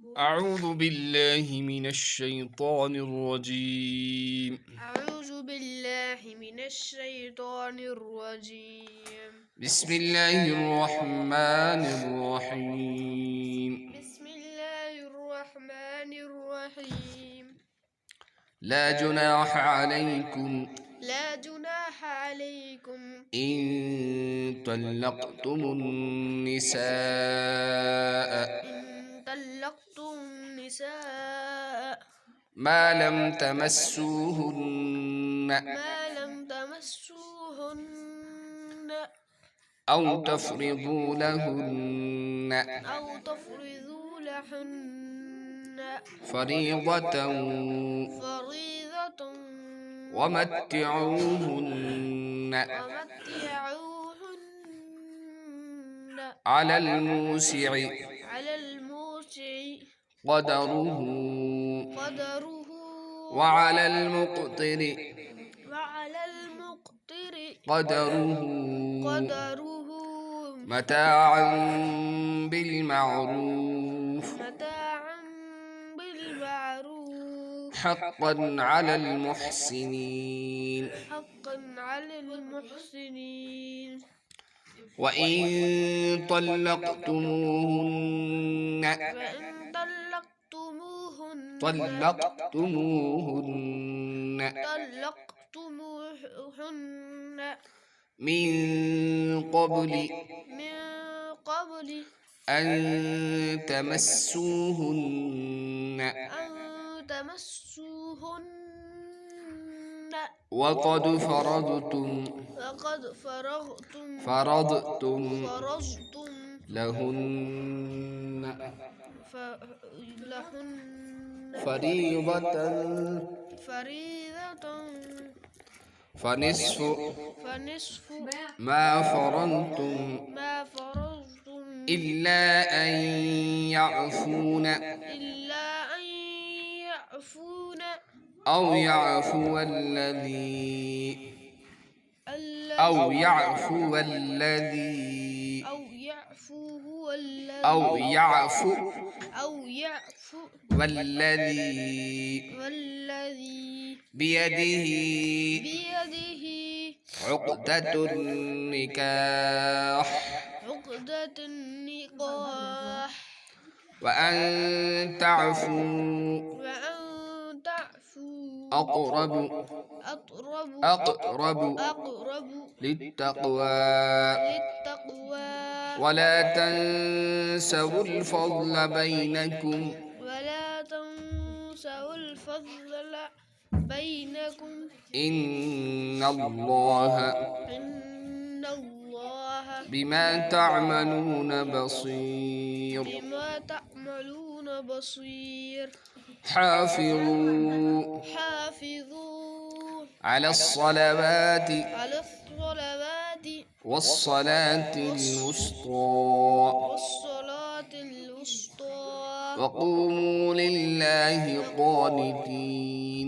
أعوذ بالله من الشيطان الرجيم. أعوذ بالله من الشيطان الرجيم. بسم الله الرحمن الرحيم. بسم الله الرحمن الرحيم. لا جناح عليكم لا جناح عليكم إن طلقتم النساء إن طلقتم النساء ما لم تمسوهن ما لم تمسوهن أو تفرضوا لهن تفرضوا لهن فريضة فريضة ومتعوهن ومتعوهن على الموسع على الموسع قدره قدره وعلى المقتر قدره قدره متاعا بالمعروف متاعا بالمعروف حقا على المحسنين. حقا على المحسنين. وإن طلقتموهن وإن طلقتموهن من قبل من قبل أن تمسوهن أن تمسوهن وقد فرضتم فرضتم لهن لهن فريضة فنصف ما فرضتم ما فرضتم إلا أن يعفون إلا أن يعفون أو يعفو الذي أو يعفو الذي أو يعفو والذي بيده عقدة النكاح وأن تعفوا أقرب للتقوى ولا تنسوا الفضل بينكم إن الله بما تعملون بصير. حافظوا على الصلوات والصلاة الوسطى وقوموا لله قانتين.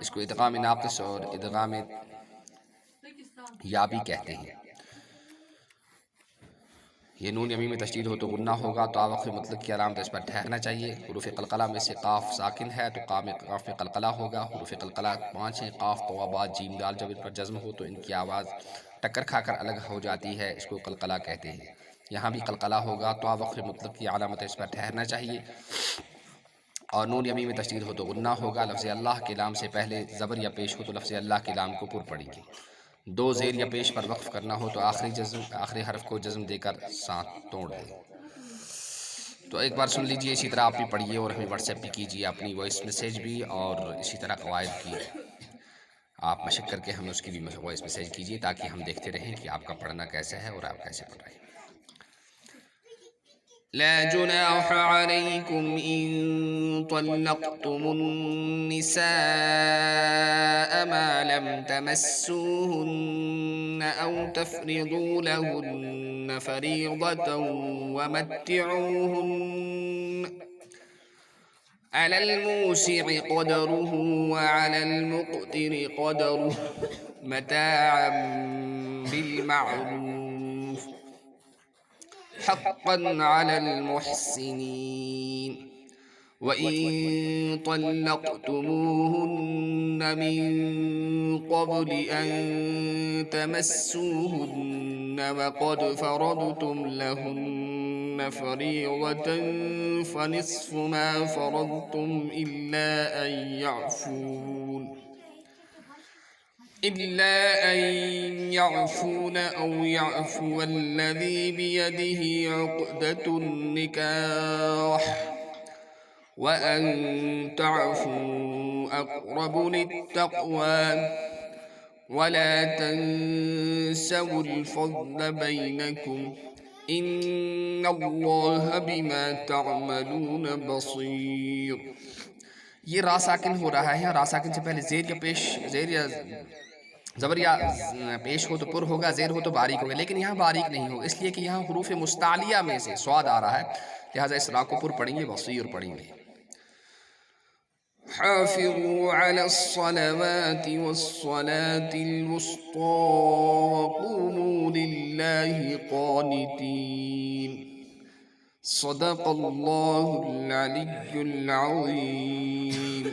اس کو ادغام ناقص اور ادغام یا بھی کہتے ہیں۔ یہ نون یمی میں تشدید ہو تو غنہ ہوگا، تو آوقف مطلق کی علامت اس پر ٹھہرنا چاہیے۔ حروف قلقلہ میں سے قاف ساکن ہے تو قاف میں قلقلہ ہوگا۔ حروف قلقلہ 5 ہیں، قاف طوا با جیم دال، جب ان پر جزم ہو تو ان کی آواز ٹکر کھا کر الگ ہو جاتی ہے، اس کو قلقلہ کہتے ہیں۔ یہاں بھی قلقلہ ہوگا تو آوقف مطلق کی علامت اس پر ٹھہرنا چاہیے، اور نون یمی میں تشدید ہو تو غنہ ہوگا۔ لفظ اللہ کے لام سے پہلے زبر یا پیش ہو تو لفظ اللہ کے لام کو پر پڑیں گے۔ 2 زیر یا پیش پر وقف کرنا ہو تو آخری حرف کو جزم دے کر ساتھ توڑ دیں۔ تو ایک بار سن لیجئے، اسی طرح آپ بھی پڑھیے اور ہمیں واٹس ایپ بھی کیجیے اپنی وائس میسیج بھی، اور اسی طرح قواعد کی آپ مشق کر کے ہمیں اس کی بھی وائس میسیج کیجیے، تاکہ ہم دیکھتے رہیں کہ آپ کا پڑھنا کیسا ہے اور آپ کیسے پڑھ رہے ہیں۔ لا جناح عليكم إن طلقتم النساء ما لم تمسوهن أو تفرضوا لهن فريضة ومتعوهن على الموسع قدره وعلى المقتر قدره متاعا بالمعروف حقا على المحسنين وإن طلقتموهن من قبل أن تمسوهن وقد فرضتم لهن فريضة فنصف ما فرضتم إلا أن يعفون أو يعفو الذي بيده عقدة النكاح وأن تعفوا أقرب للتقوى ولا تنسوا الفضل بينكم إن الله بما تعملون بصير۔ یہ را ساکن ہو رہا ہے، را ساکن سے پہلے زیر یا زبر یا پیش ہو تو پر ہوگا، زیر ہو تو باریک ہوگا، لیکن یہاں باریک نہیں ہوگا، اس لیے کہ یہاں حروف مستعلیہ میں سے سواد آ رہا ہے، لہٰذا اس را کو پر پڑھیں گے، بصیر پڑھیں گے۔ حافظوا على الصلوات والصلاة الوسطى وقوموا لله قانتين صدق الله العلي العظيم۔